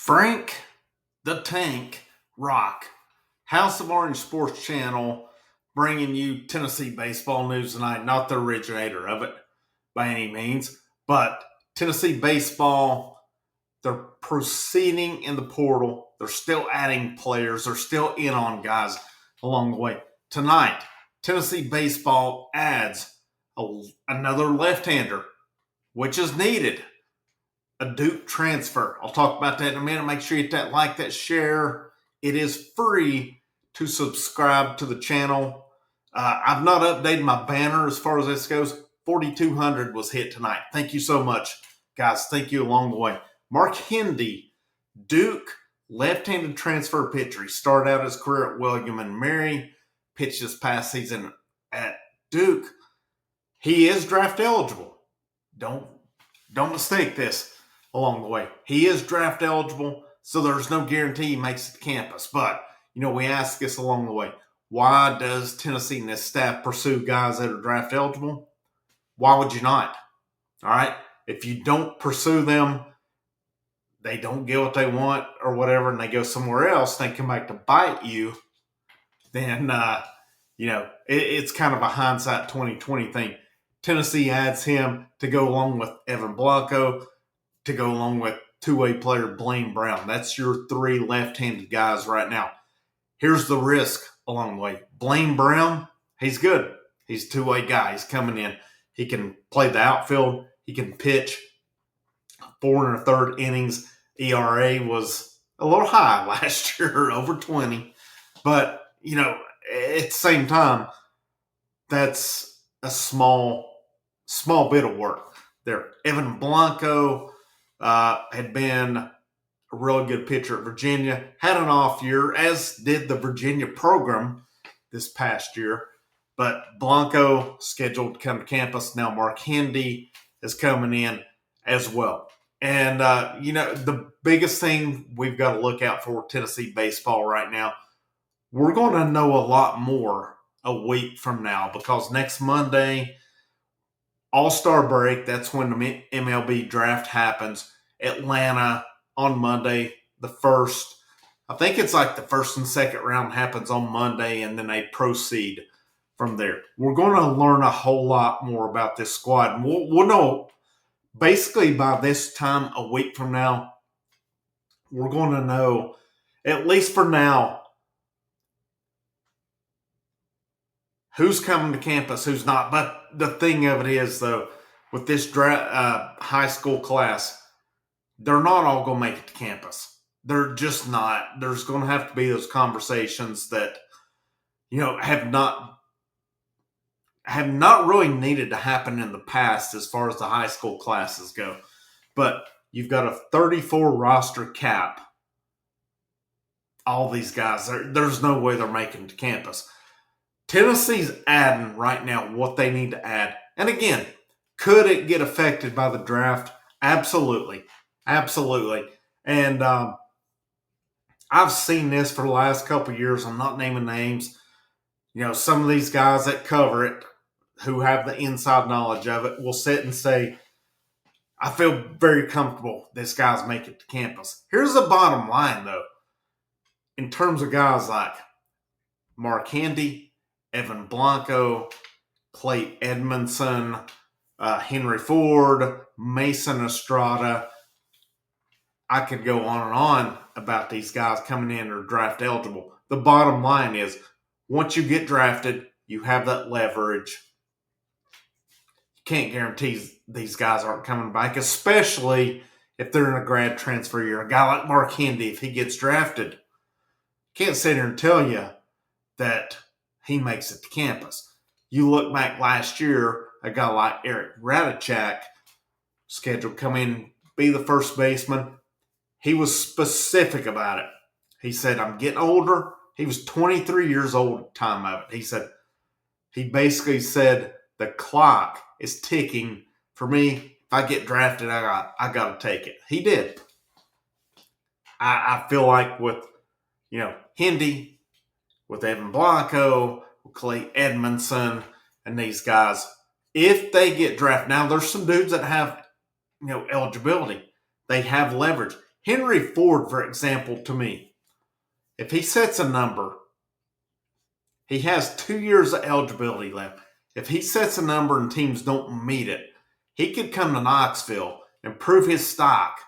Frank the Tank Rock, House of Orange Sports Channel, bringing you Tennessee baseball news tonight. Not the originator of it by any means, but Tennessee baseball, they're proceeding in the portal. They're still adding players. They're still in on guys along the way. Tonight, Tennessee baseball adds another left-hander, which is needed. A Duke transfer. I'll talk about that in a minute. Make sure you hit that like, that share. It is free to subscribe to the channel. I've not updated my banner as far as this goes. 4,200 was hit tonight. Thank you so much, guys. Thank you along the way. Mark Hendy, Duke left-handed transfer pitcher. He started out his career at William and Mary, pitched this past season at Duke. He is draft eligible. Don't mistake this along the way. He is draft eligible, so there's no guarantee he makes it to campus. But, we ask this along the way. Why does Tennessee and this staff pursue guys that are draft eligible? Why would you not? All right? If you don't pursue them, they don't get what they want or whatever, and they go somewhere else, they come back to bite you, then, it's kind of a hindsight 2020 thing. Tennessee adds him to go along with Evan Blanco, to go along with two-way player Blaine Brown. That's your three left-handed guys right now. Here's the risk along the way. Blaine Brown, he's good. He's a two-way guy. He's coming in. He can play the outfield. He can pitch 4 1/3 innings. ERA was a little high last year, over 20. But, at the same time, that's a small bit of work there. Evan Blanco had been a really good pitcher at Virginia, had an off year, as did the Virginia program this past year. But Blanco scheduled to come to campus. Now Mark Hendy is coming in as well. And, the biggest thing we've got to look out for Tennessee baseball right now, we're going to know a lot more a week from now, because next Monday, All-Star break, that's when the MLB draft happens. Atlanta on Monday, the first. I think it's like the first and second round happens on Monday, and then they proceed from there. We're going to learn a whole lot more about this squad. And we'll know basically by this time a week from now, we're going to know, at least for now, who's coming to campus, who's not. But the thing of it is, though, with this high school class, they're not all going to make it to campus. They're just not. There's going to have to be those conversations that, have not really needed to happen in the past as far as the high school classes go. But you've got a 34 roster cap. All these guys, there's no way they're making it to campus. Tennessee's adding right now what they need to add. And again, could it get affected by the draft? Absolutely. Absolutely. And I've seen this for the last couple of years. I'm not naming names. Some of these guys that cover it, who have the inside knowledge of it, will sit and say, I feel very comfortable this guy's making it to campus. Here's the bottom line, though. In terms of guys like Mark Hendy, Evan Blanco, Clay Edmondson, Henry Ford, Mason Estrada, I could go on and on about these guys coming in or draft eligible. The bottom line is, once you get drafted, you have that leverage. You can't guarantee these guys aren't coming back, especially if they're in a grad transfer year. A guy like Mark Hendy, if he gets drafted, can't sit here and tell you that he makes it to campus. You look back last year, a guy like Eric Radicek, scheduled to come in, be the first baseman. He was specific about it. He said, I'm getting older. He was 23 years old at the time of it. He basically said, the clock is ticking for me. If I get drafted, I got to take it. He did. I feel like with, Hendy, with Evan Blanco, with Clay Edmondson, and these guys, if they get drafted, now there's some dudes that have, eligibility. They have leverage. Henry Ford, for example, to me, if he sets a number, he has 2 years of eligibility left. If he sets a number and teams don't meet it, he could come to Knoxville and prove his stock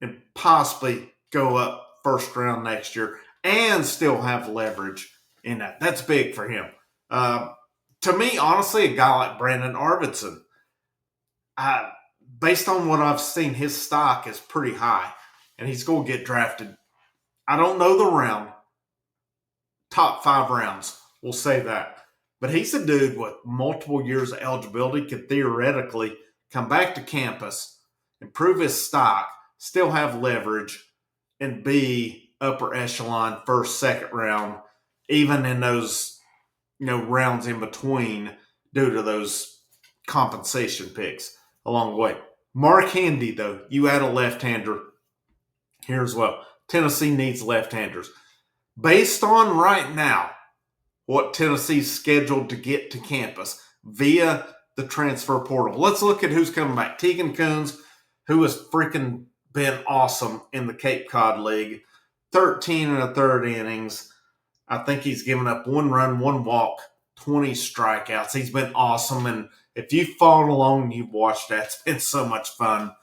and possibly go up first round next year and still have leverage in that. That's big for him. To me, honestly, a guy like Brandon Arvidsson, based on what I've seen, his stock is pretty high, and he's going to get drafted. I don't know the round, top 5 rounds. We'll say that. But he's a dude with multiple years of eligibility, could theoretically come back to campus, improve his stock, still have leverage, and be upper echelon first, second round, even in those rounds in between due to those compensation picks along the way. Mark Handy, though, you add a left-hander here as well. Tennessee needs left-handers. Based on right now, what Tennessee's scheduled to get to campus via the transfer portal. Let's look at who's coming back. Tegan Coons, who has freaking been awesome in the Cape Cod League. 13 1/3 innings. I think he's given up 1 run, 1 walk, 20 strikeouts. He's been awesome. And if you've followed along and you've watched that, it's been so much fun.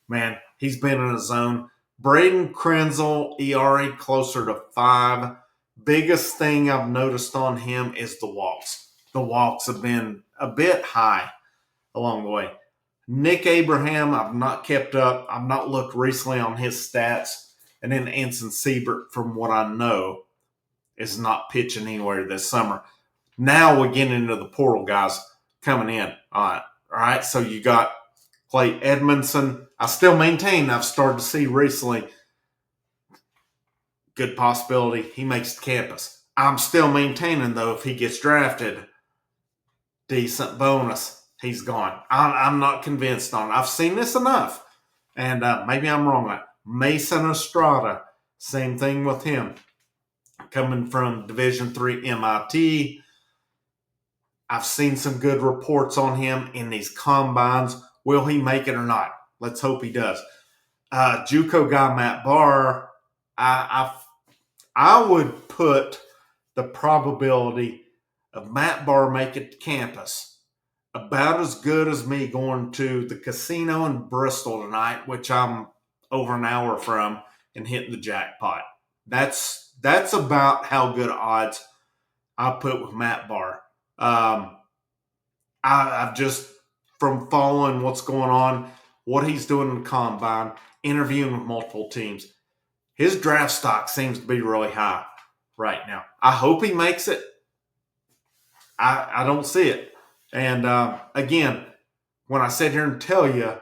Man, he's been in his zone. Braden Krenzel, ERA closer to 5. Biggest thing I've noticed on him is the walks. The walks have been a bit high along the way. Nick Abraham, I've not kept up. I've not looked recently on his stats. And then Anson Siebert, from what I know, is not pitching anywhere this summer. Now we get into the portal guys coming in. All right. So you got Clay Edmondson. I still maintain I've started to see recently good possibility he makes the campus. I'm still maintaining, though, if he gets drafted, decent bonus. He's gone. I'm not convinced on it. I've seen this enough. And maybe I'm wrong on it. Mason Estrada, same thing with him. Coming from Division III MIT. I've seen some good reports on him in these combines. Will he make it or not? Let's hope he does. JUCO guy Matt Barr, I would put the probability of Matt Barr making it to campus about as good as me going to the casino in Bristol tonight, which I'm over an hour from, and hitting the jackpot. That's about how good odds I put with Matt Barr. I've just, from following what's going on, what he's doing in the combine, interviewing with multiple teams, his draft stock seems to be really high right now. I hope he makes it. I don't see it. And again, when I sit here and tell you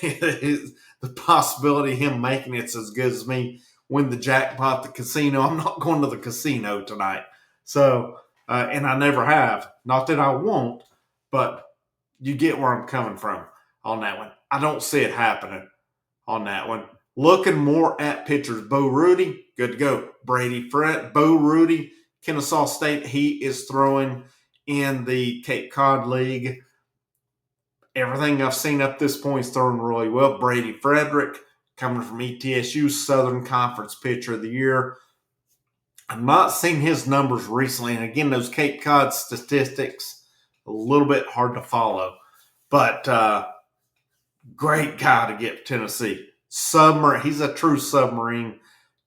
the possibility of him making it's as good as me win the jackpot at the casino, I'm not going to the casino tonight. So, and I never have. Not that I won't, but you get where I'm coming from on that one. I don't see it happening on that one. Looking more at pitchers. Bo Rudy, good to go. Brady Fred, Bo Rudy, Kennesaw State, he is throwing in the Cape Cod League. Everything I've seen up this point is throwing really well. Brady Frederick, coming from ETSU, Southern Conference Pitcher of the Year. I've not seen his numbers recently. And again, those Cape Cod statistics, a little bit hard to follow. But great guy to get Tennessee. He's a true submarine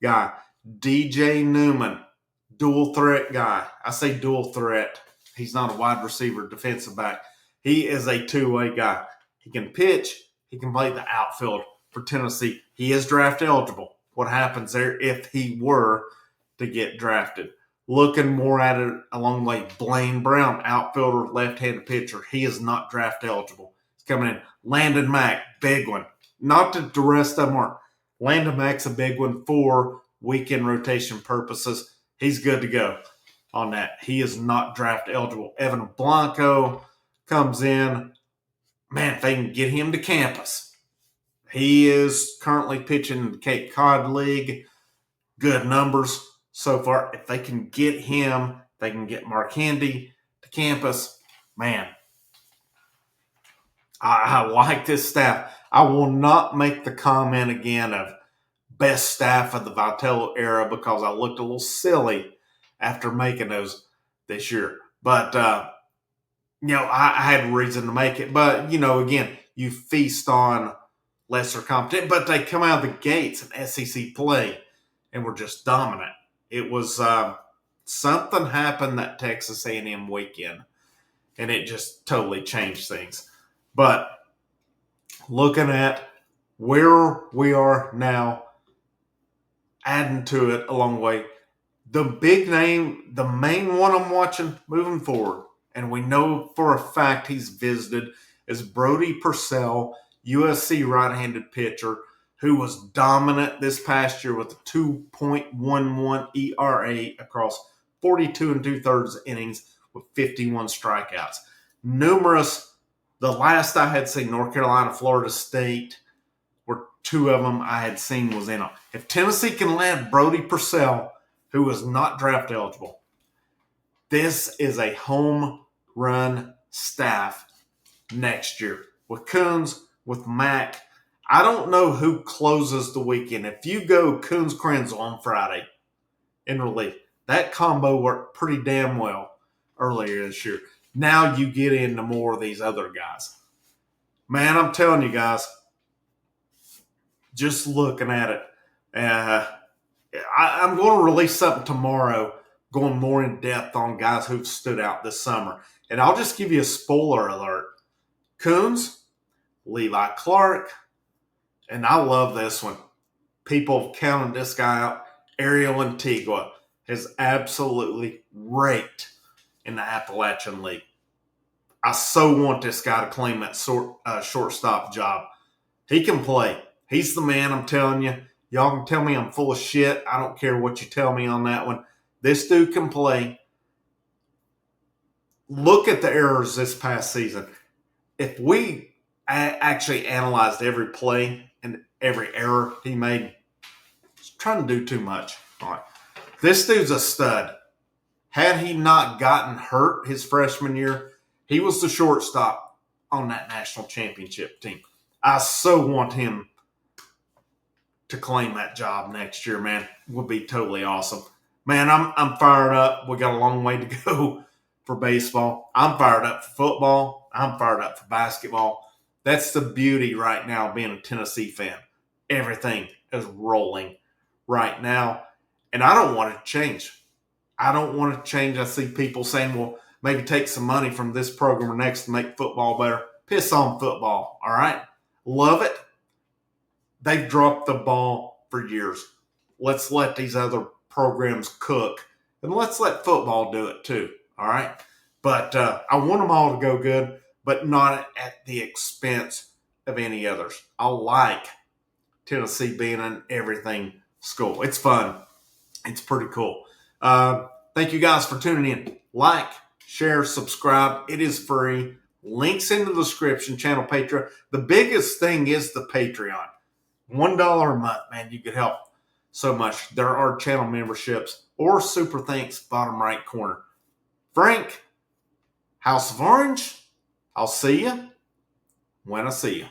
guy. DJ Newman, dual threat guy. I say dual threat. He's not a wide receiver, defensive back. He is a two-way guy. He can pitch. He can play the outfield for Tennessee. He is draft eligible. What happens there if he were to get drafted? Looking more at it along the way, Blaine Brown, outfielder, left-handed pitcher. He is not draft eligible. He's coming in. Landon Mack, big one. Not that the rest of them aren't. Landon Mack's a big one for weekend rotation purposes. He's good to go on that. He is not draft eligible. Evan Blanco comes in. Man, if they can get him to campus. He is currently pitching in the Cape Cod League. Good numbers so far. If they can get him, they can get Mark Handy to campus. Man, I like this staff. I will not make the comment again of best staff of the Vitello era because I looked a little silly after making those this year. But, I had reason to make it. But, again, you feast on lesser competition. But they come out of the gates in SEC play and were just dominant. It was something happened that Texas A&M weekend, and it just totally changed things. But looking at where we are now, adding to it along the way, the big name, the main one I'm watching moving forward, and we know for a fact he's visited, is Brody Purcell, USC right-handed pitcher, who was dominant this past year with a 2.11 ERA across 42 and 2/3 innings with 51 strikeouts. The last I had seen, North Carolina, Florida State, were two of them I had seen was in them. If Tennessee can land Brody Purcell, who was not draft eligible, this is a home run staff next year. With Coons, with Mack, I don't know who closes the weekend. If you go Coons Krenzel on Friday in relief, that combo worked pretty damn well earlier this year. Now you get into more of these other guys. Man, I'm telling you guys, just looking at it, I'm going to release something tomorrow going more in depth on guys who've stood out this summer. And I'll just give you a spoiler alert. Coons, Levi Clark, and I love this one. People have counted this guy out. Ariel Antigua has absolutely raked in the Appalachian League. I so want this guy to claim that shortstop job. He can play. He's the man, I'm telling you. Y'all can tell me I'm full of shit. I don't care what you tell me on that one. This dude can play. Look at the errors this past season. If we actually analyzed every play and every error he made, he's trying to do too much. All right. This dude's a stud. Had he not gotten hurt his freshman year, he was the shortstop on that national championship team. I so want him to claim that job next year, man. Would be totally awesome. Man, I'm fired up. We got a long way to go for baseball. I'm fired up for football. I'm fired up for basketball. That's the beauty right now of being a Tennessee fan. Everything is rolling right now, and I don't want it to change. I don't want it to change. I see people saying, well, maybe take some money from this program or next to make football better. Piss on football, all right? Love it. They've dropped the ball for years. Let's let these other programs cook, and let's let football do it too, all right? But I want them all to go good, but not at the expense of any others. I like Tennessee being an everything school. It's fun. It's pretty cool. Thank you guys for tuning in. Like, share, subscribe. It is free. Links in the description, channel Patreon. The biggest thing is the Patreon. $1 a month, man. You could help so much. There are channel memberships or super thanks, bottom right corner. Frank, House of Orange, I'll see you when I see you.